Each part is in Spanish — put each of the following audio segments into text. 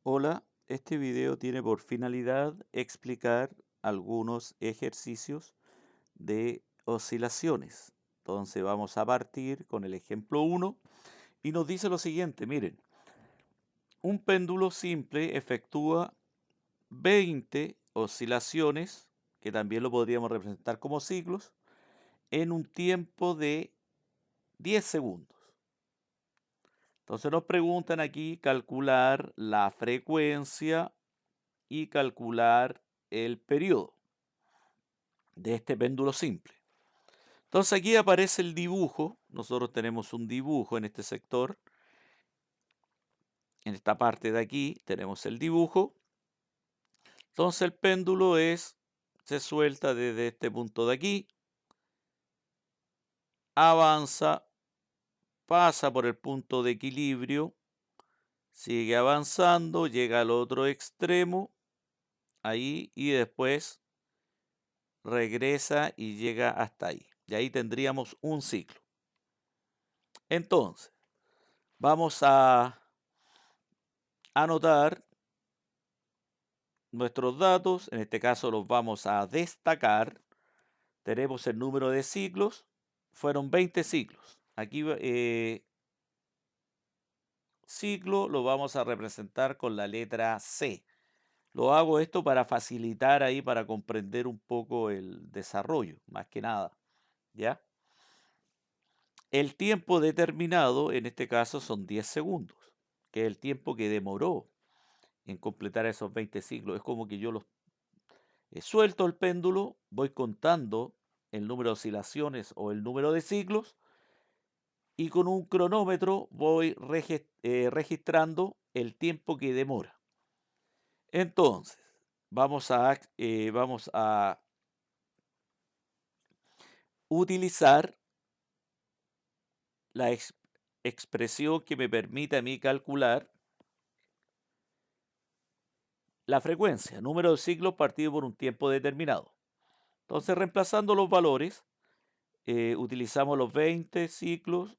Hola, este video tiene por finalidad explicar algunos ejercicios de oscilaciones. Entonces vamos a partir con el ejemplo uno y nos dice lo siguiente, miren, un péndulo simple efectúa 20 oscilaciones, que también lo podríamos representar como ciclos, en un tiempo de 10 segundos. Entonces nos preguntan aquí calcular la frecuencia y calcular el periodo de este péndulo simple. Entonces aquí aparece el dibujo, nosotros tenemos un dibujo en este sector, en esta parte de aquí tenemos el dibujo, entonces el péndulo se suelta desde este punto de aquí, avanza, pasa por el punto de equilibrio, sigue avanzando, llega al otro extremo, ahí, y después regresa y llega hasta ahí. Y ahí tendríamos un ciclo. Entonces, vamos a anotar nuestros datos, en este caso los vamos a destacar. Tenemos el número de ciclos, fueron 20 ciclos. Aquí ciclo lo vamos a representar con la letra C. Lo hago esto para facilitar ahí, para comprender un poco el desarrollo, más que nada, ¿ya? El tiempo determinado, en este caso, son 10 segundos, que es el tiempo que demoró en completar esos 20 ciclos. Es como que yo los suelto el péndulo, voy contando el número de oscilaciones o el número de ciclos y con un cronómetro voy registrando el tiempo que demora. Entonces, vamos a utilizar la expresión que me permite a mí calcular la frecuencia, número de ciclos partido por un tiempo determinado. Entonces, reemplazando los valores, utilizamos los 20 ciclos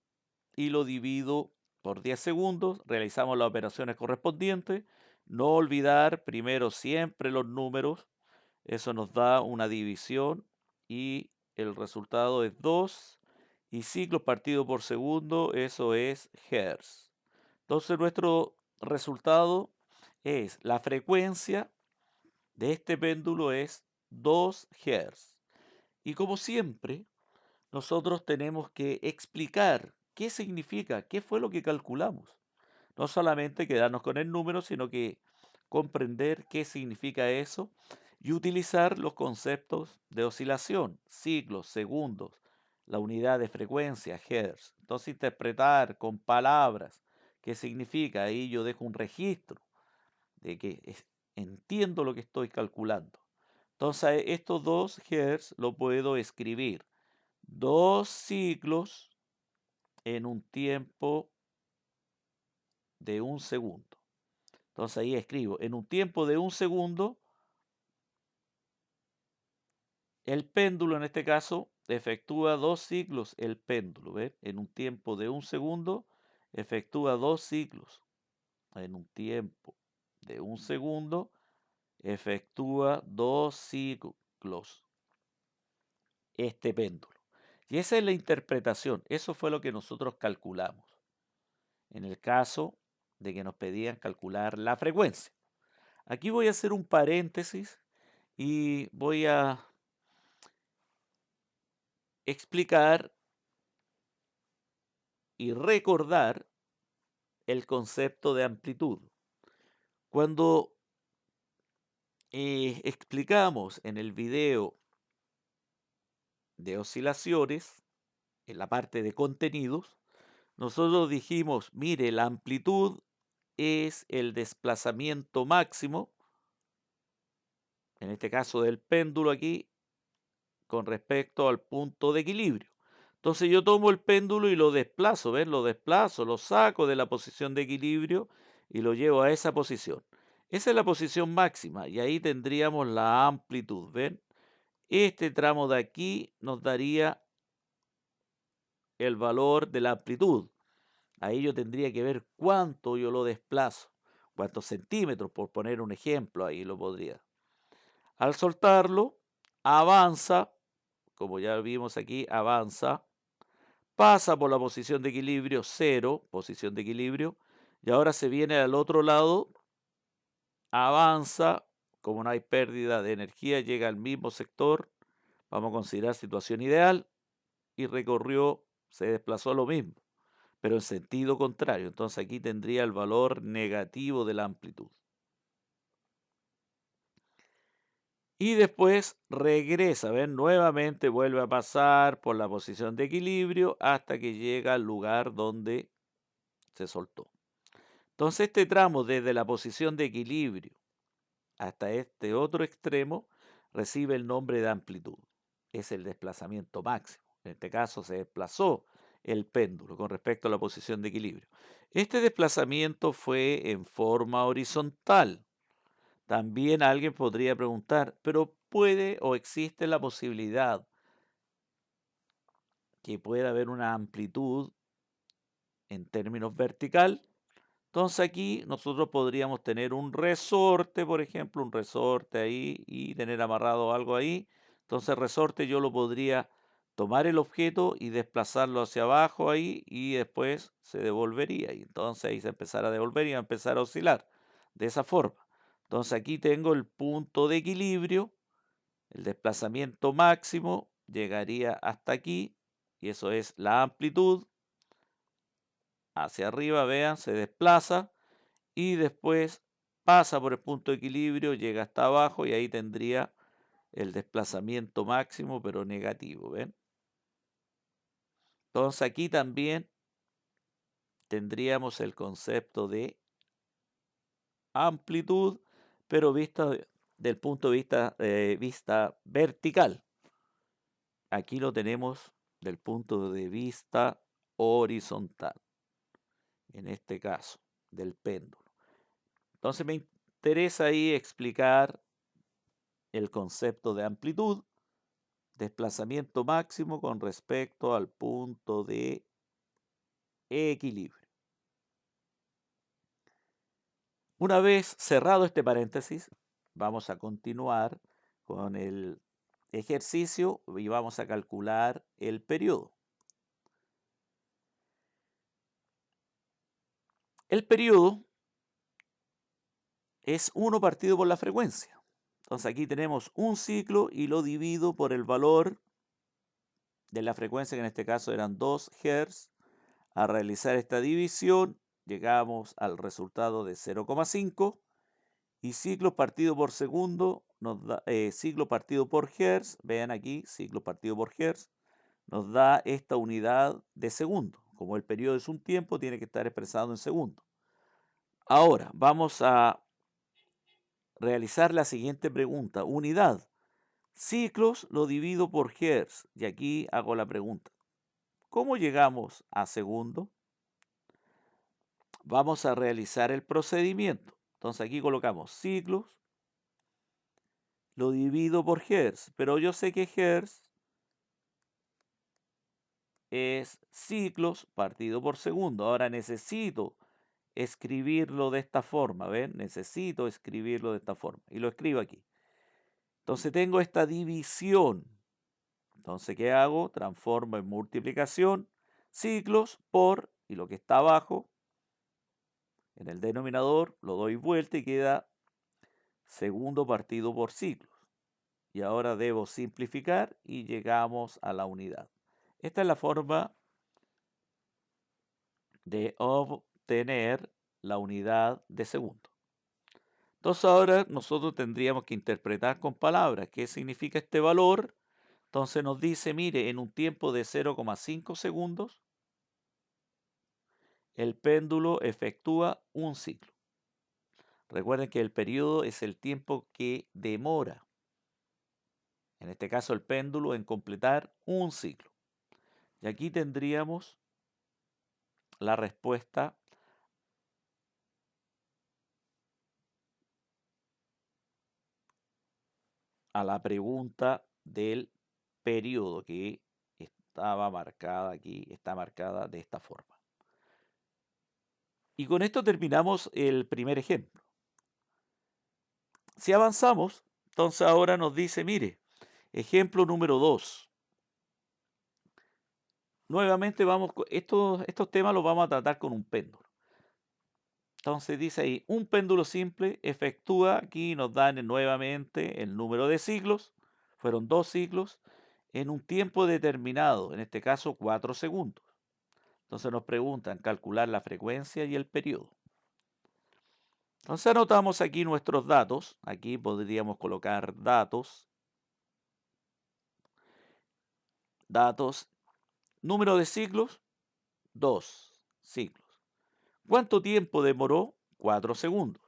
y lo divido por 10 segundos, realizamos las operaciones correspondientes, no olvidar primero siempre los números, eso nos da una división y el resultado es 2 y ciclos partido por segundo, eso es hertz. Entonces nuestro resultado es la frecuencia de este péndulo es 2 hertz. Y como siempre, nosotros tenemos que explicar qué significa, qué fue lo que calculamos. No solamente quedarnos con el número, sino que comprender qué significa eso y utilizar los conceptos de oscilación, ciclos, segundos, la unidad de frecuencia, hertz. Entonces interpretar con palabras qué significa, ahí yo dejo un registro de que entiendo lo que estoy calculando. Entonces estos 2 hertz lo puedo escribir 2 ciclos en un tiempo de un segundo. Entonces ahí escribo, en un tiempo de un segundo, el péndulo en este caso efectúa 2 ciclos, el péndulo, ¿ves? En un tiempo de un segundo, efectúa 2 ciclos. En un tiempo de un segundo, efectúa 2 ciclos este péndulo. Y esa es la interpretación, eso fue lo que nosotros calculamos. En el caso de que nos pedían calcular la frecuencia. Aquí voy a hacer un paréntesis y voy a explicar y recordar el concepto de amplitud. Cuando explicamos en el video de oscilaciones, en la parte de contenidos, nosotros dijimos, mire, la amplitud es el desplazamiento máximo, en este caso del péndulo aquí, con respecto al punto de equilibrio. Entonces yo tomo el péndulo y lo desplazo, ¿ven? Lo desplazo, lo saco de la posición de equilibrio y lo llevo a esa posición. Esa es la posición máxima y ahí tendríamos la amplitud, ¿ven? Este tramo de aquí nos daría el valor de la amplitud. Ahí yo tendría que ver cuánto yo lo desplazo, cuántos centímetros, por poner un ejemplo, ahí lo podría. Al soltarlo, avanza, como ya vimos aquí, avanza, pasa por la posición de equilibrio, 0, posición de equilibrio, y ahora se viene al otro lado, avanza, como no hay pérdida de energía, llega al mismo sector, vamos a considerar situación ideal, y recorrió, se desplazó lo mismo, pero en sentido contrario. Entonces aquí tendría el valor negativo de la amplitud. Y después regresa, ¿ven? Nuevamente vuelve a pasar por la posición de equilibrio hasta que llega al lugar donde se soltó. Entonces este tramo desde la posición de equilibrio hasta este otro extremo recibe el nombre de amplitud. Es el desplazamiento máximo. En este caso se desplazó el péndulo con respecto a la posición de equilibrio. Este desplazamiento fue en forma horizontal. También alguien podría preguntar, pero ¿puede o existe la posibilidad que pueda haber una amplitud en términos vertical? Entonces aquí nosotros podríamos tener un resorte, por ejemplo, un resorte ahí y tener amarrado algo ahí. Entonces el resorte yo lo podría tomar el objeto y desplazarlo hacia abajo ahí y después se devolvería. Y entonces ahí se empezará a devolver y va a empezar a oscilar de esa forma. Entonces aquí tengo el punto de equilibrio, el desplazamiento máximo llegaría hasta aquí y eso es la amplitud. Hacia arriba, vean, se desplaza y después pasa por el punto de equilibrio, llega hasta abajo y ahí tendría el desplazamiento máximo, pero negativo, ¿ven? Entonces aquí también tendríamos el concepto de amplitud, pero del punto de vista vertical. Aquí lo tenemos del punto de vista horizontal, en este caso, del péndulo. Entonces me interesa ahí explicar el concepto de amplitud, desplazamiento máximo con respecto al punto de equilibrio. Una vez cerrado este paréntesis, vamos a continuar con el ejercicio y vamos a calcular el periodo. El periodo es 1 partido por la frecuencia. Entonces aquí tenemos un ciclo y lo divido por el valor de la frecuencia, que en este caso eran 2 Hz. A realizar esta división, llegamos al resultado de 0,5 y ciclos partido por segundo, ciclo partido por Hertz, vean aquí, ciclo partido por Hertz, nos da esta unidad de segundo. Como el periodo es un tiempo, tiene que estar expresado en segundos. Ahora, vamos a realizar la siguiente pregunta. Unidad. Ciclos lo divido por Hertz. Y aquí hago la pregunta. ¿Cómo llegamos a segundo? Vamos a realizar el procedimiento. Entonces aquí colocamos ciclos, lo divido por Hertz, pero yo sé que Hertz es ciclos partido por segundo. Ahora necesito escribirlo de esta forma, ¿ven? Necesito escribirlo de esta forma y lo escribo aquí. Entonces tengo esta división. Entonces, ¿qué hago? Transformo en multiplicación ciclos por, y lo que está abajo, en el denominador, lo doy vuelta y queda segundo partido por ciclos. Y ahora debo simplificar y llegamos a la unidad. Esta es la forma de obtener la unidad de segundo. Entonces ahora nosotros tendríamos que interpretar con palabras qué significa este valor. Entonces nos dice, mire, en un tiempo de 0,5 segundos, el péndulo efectúa un ciclo. Recuerden que el periodo es el tiempo que demora, en este caso el péndulo, en completar un ciclo. Y aquí tendríamos la respuesta a la pregunta del periodo que estaba marcada aquí, está marcada de esta forma. Y con esto terminamos el primer ejemplo. Si avanzamos, entonces ahora nos dice, mire, ejemplo número 2. Nuevamente estos temas los vamos a tratar con un péndulo. Entonces dice ahí, un péndulo simple efectúa, aquí nos dan nuevamente el número de ciclos, fueron 2 ciclos, en un tiempo determinado, en este caso 4 segundos. Entonces nos preguntan calcular la frecuencia y el periodo. Entonces anotamos aquí nuestros datos, aquí podríamos colocar datos, número de ciclos, 2 ciclos. ¿Cuánto tiempo demoró? 4 segundos.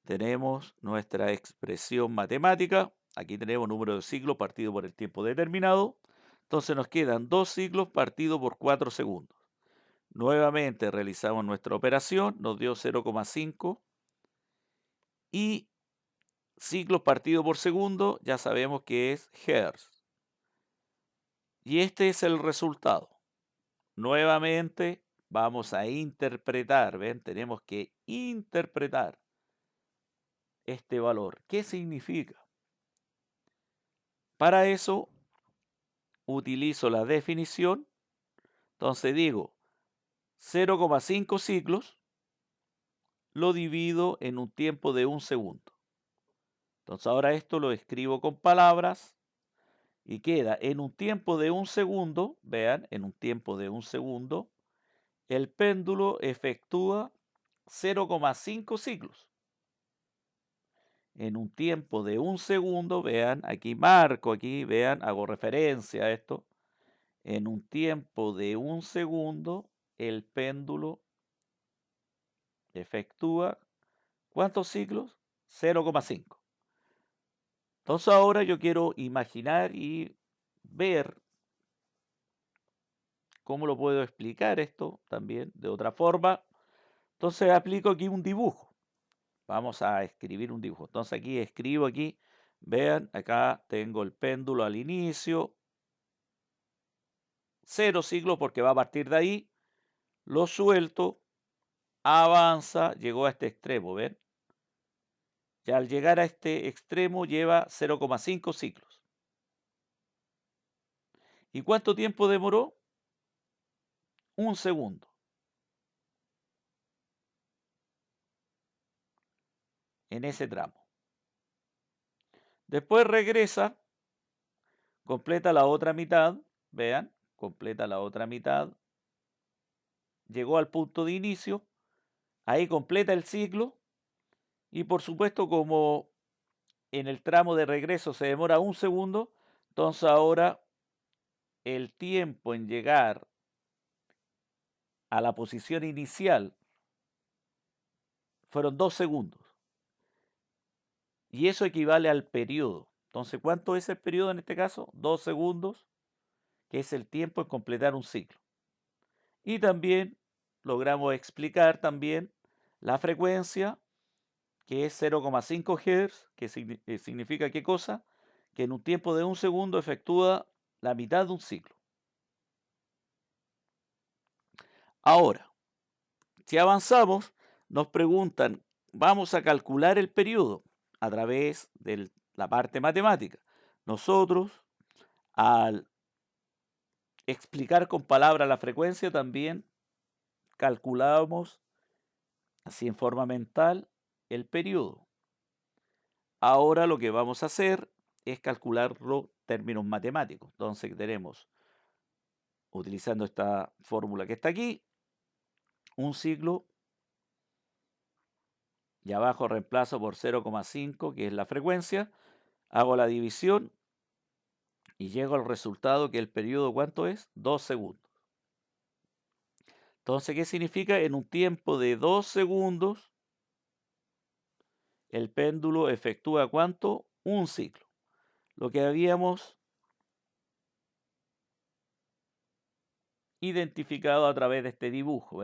Tenemos nuestra expresión matemática. Aquí tenemos número de ciclos partido por el tiempo determinado. Entonces nos quedan 2 ciclos partido por 4 segundos. Nuevamente realizamos nuestra operación, nos dio 0,5 y ciclos partido por segundo ya sabemos que es hertz. Y este es el resultado. Nuevamente vamos a interpretar, ¿ven? Tenemos que interpretar este valor. ¿Qué significa? Para eso utilizo la definición. Entonces digo 0,5 ciclos lo divido en un tiempo de 1 segundo. Entonces ahora esto lo escribo con palabras y queda en un tiempo de 1 segundo, vean, en un tiempo de 1 segundo, el péndulo efectúa 0,5 ciclos. En un tiempo de 1 segundo, vean, aquí marco, aquí, vean, hago referencia a esto. En un tiempo de 1 segundo, el péndulo efectúa, ¿cuántos ciclos? 0,5. Entonces ahora yo quiero imaginar y ver cómo lo puedo explicar esto también de otra forma. Entonces aplico aquí un dibujo. Vamos a escribir un dibujo. Entonces aquí escribo aquí, vean, acá tengo el péndulo al inicio, 0 ciclos porque va a partir de ahí, lo suelto, avanza, llegó a este extremo, ¿ven? Ya al llegar a este extremo lleva 0,5 ciclos. ¿Y cuánto tiempo demoró? 1 segundo. En ese tramo. Después regresa, completa la otra mitad, vean, completa la otra mitad, llegó al punto de inicio, ahí completa el ciclo y por supuesto como en el tramo de regreso se demora 1 segundo, entonces ahora el tiempo en llegar a la posición inicial fueron 2 segundos y eso equivale al periodo. Entonces, ¿cuánto es el periodo en este caso? 2 segundos, que es el tiempo en completar un ciclo. Y también logramos explicar también la frecuencia, que es 0,5 Hz, que significa qué cosa, que en un tiempo de 1 segundo efectúa la mitad de un ciclo. Ahora, si avanzamos, nos preguntan, vamos a calcular el periodo a través de la parte matemática. Nosotros, al explicar con palabras la frecuencia, también calculamos así en forma mental el periodo. Ahora lo que vamos a hacer es calcular los términos matemáticos. Entonces tenemos, utilizando esta fórmula que está aquí, un ciclo y abajo reemplazo por 0,5, que es la frecuencia, hago la división y llego al resultado que el periodo, ¿cuánto es? 2 segundos. Entonces, ¿qué significa? En un tiempo de 2 segundos, el péndulo efectúa ¿cuánto? Un ciclo. Lo que habíamos identificado a través de este dibujo.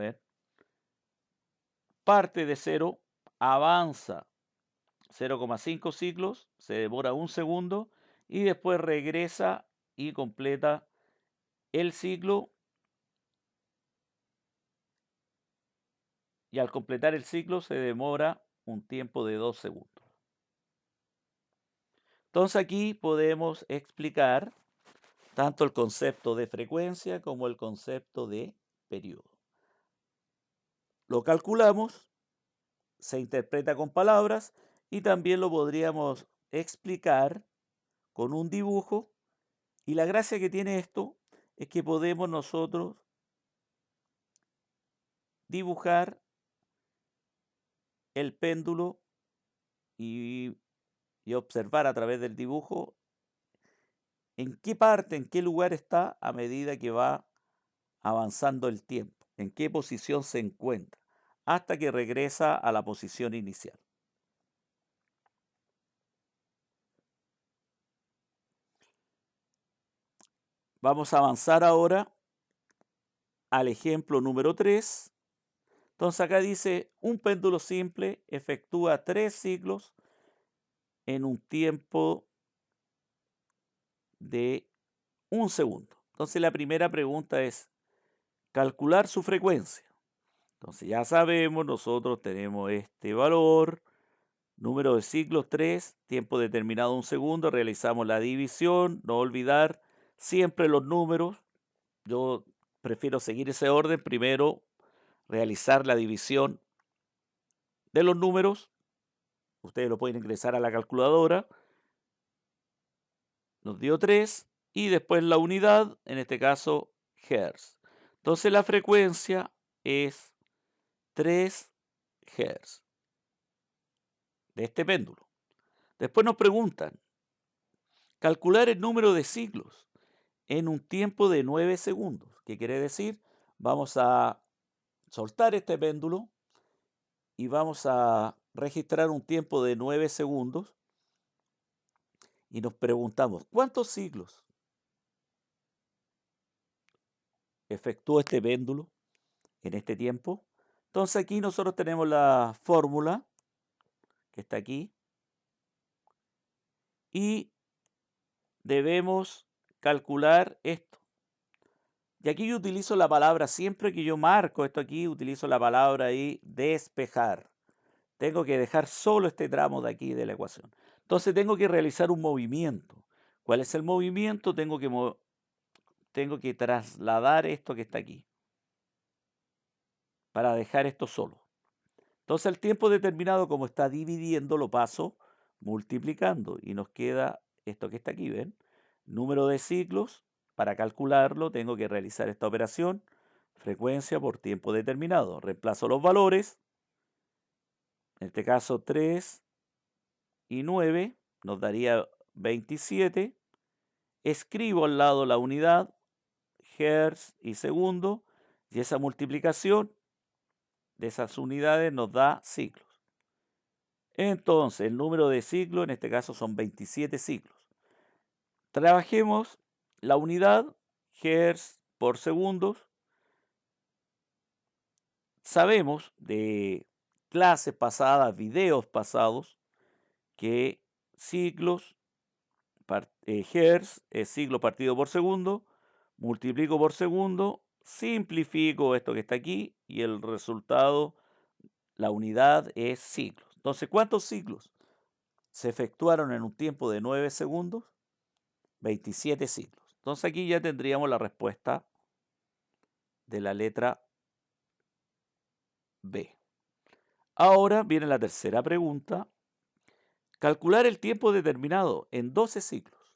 Parte de 0, avanza 0,5 ciclos, se demora 1 segundo y después regresa y completa el ciclo y al completar el ciclo se demora un tiempo de 2 segundos. Entonces aquí podemos explicar tanto el concepto de frecuencia como el concepto de periodo. Lo calculamos, se interpreta con palabras y también lo podríamos explicar con un dibujo. Y la gracia que tiene esto es que podemos nosotros dibujar el péndulo y, y observar a través del dibujo en qué parte, en qué lugar está a medida que va avanzando el tiempo, en qué posición se encuentra, hasta que regresa a la posición inicial. Vamos a avanzar ahora al ejemplo número 3. Entonces acá dice, un péndulo simple efectúa 3 ciclos en un tiempo de 1 segundo. Entonces la primera pregunta es calcular su frecuencia. Entonces ya sabemos, nosotros tenemos este valor, número de ciclos 3, tiempo determinado 1 segundo, realizamos la división, no olvidar siempre los números. Yo prefiero seguir ese orden, primero realizar la división de los números. Ustedes lo pueden ingresar a la calculadora. Nos dio 3 y después la unidad, en este caso Hz. Entonces la frecuencia es 3 Hz de este péndulo. Después nos preguntan, calcular el número de ciclos en un tiempo de 9 segundos. ¿Qué quiere decir? Vamos a soltar este péndulo y vamos a registrar un tiempo de 9 segundos y nos preguntamos, ¿cuántos ciclos efectuó este péndulo en este tiempo? Entonces aquí nosotros tenemos la fórmula que está aquí y debemos calcular esto. Y aquí yo utilizo la palabra, siempre que yo marco esto aquí, utilizo la palabra ahí despejar. Tengo que dejar solo este tramo de aquí de la ecuación. Entonces tengo que realizar un movimiento. ¿Cuál es el movimiento? Tengo que trasladar esto que está aquí para dejar esto solo. Entonces el tiempo determinado, como está dividiendo, lo paso multiplicando y nos queda esto que está aquí, ¿ven? Número de ciclos. Para calcularlo tengo que realizar esta operación, frecuencia por tiempo determinado. Reemplazo los valores, en este caso 3 y 9 nos daría 27. Escribo al lado la unidad, hertz y segundo, y esa multiplicación de esas unidades nos da ciclos. Entonces, el número de ciclos, en este caso son 27 ciclos. Trabajemos la unidad, hertz por segundos. Sabemos de clases pasadas, videos pasados, que ciclos, hertz es ciclo partido por segundo, multiplico por segundo, simplifico esto que está aquí y el resultado, la unidad es ciclos. Entonces, ¿cuántos ciclos se efectuaron en un tiempo de 9 segundos? 27 ciclos. Entonces aquí ya tendríamos la respuesta de la letra B. Ahora viene la tercera pregunta. Calcular el tiempo determinado en 12 ciclos.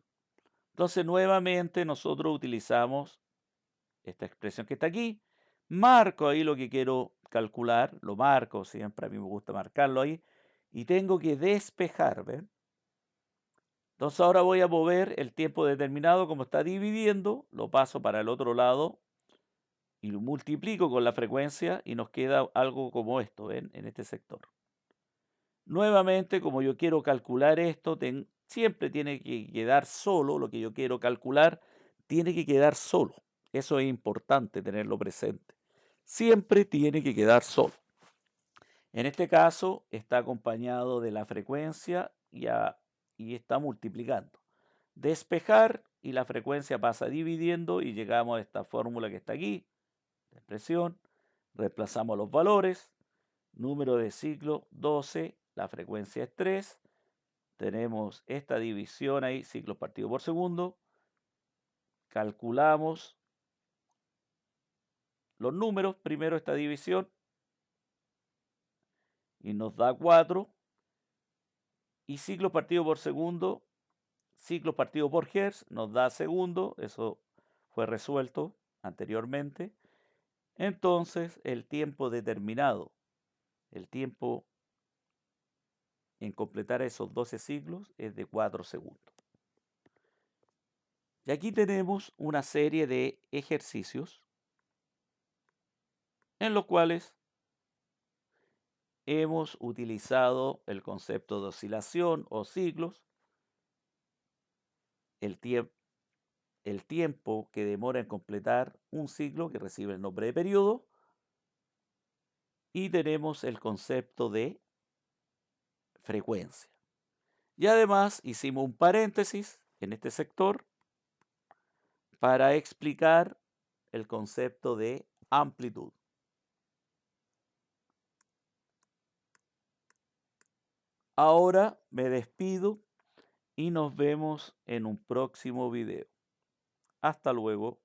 Entonces nuevamente nosotros utilizamos esta expresión que está aquí. Marco ahí lo que quiero calcular. Lo marco, siempre a mí me gusta marcarlo ahí. Y tengo que despejar, ¿ven? Entonces ahora voy a mover el tiempo determinado, como está dividiendo, lo paso para el otro lado y lo multiplico con la frecuencia y nos queda algo como esto, ¿ven? En este sector. Nuevamente, como yo quiero calcular esto, siempre tiene que quedar solo, lo que yo quiero calcular tiene que quedar solo. Eso es importante tenerlo presente. Siempre tiene que quedar solo. En este caso está acompañado de la frecuencia y está multiplicando. Despejar y la frecuencia pasa dividiendo y llegamos a esta fórmula que está aquí, la expresión, reemplazamos los valores, Número de ciclo 12, la frecuencia es 3. Tenemos esta división ahí, ciclos partido por segundo. Calculamos los números, primero esta división, y nos da 4. Y ciclos partido por segundo, ciclos partido por hertz, nos da segundo. Eso fue resuelto anteriormente. Entonces, el tiempo determinado, el tiempo en completar esos 12 ciclos es de 4 segundos. Y aquí tenemos una serie de ejercicios en los cuales hemos utilizado el concepto de oscilación o ciclos, el, el tiempo que demora en completar un ciclo que recibe el nombre de periodo, y tenemos el concepto de frecuencia. Y además hicimos un paréntesis en este sector para explicar el concepto de amplitud. Ahora me despido y nos vemos en un próximo video. Hasta luego.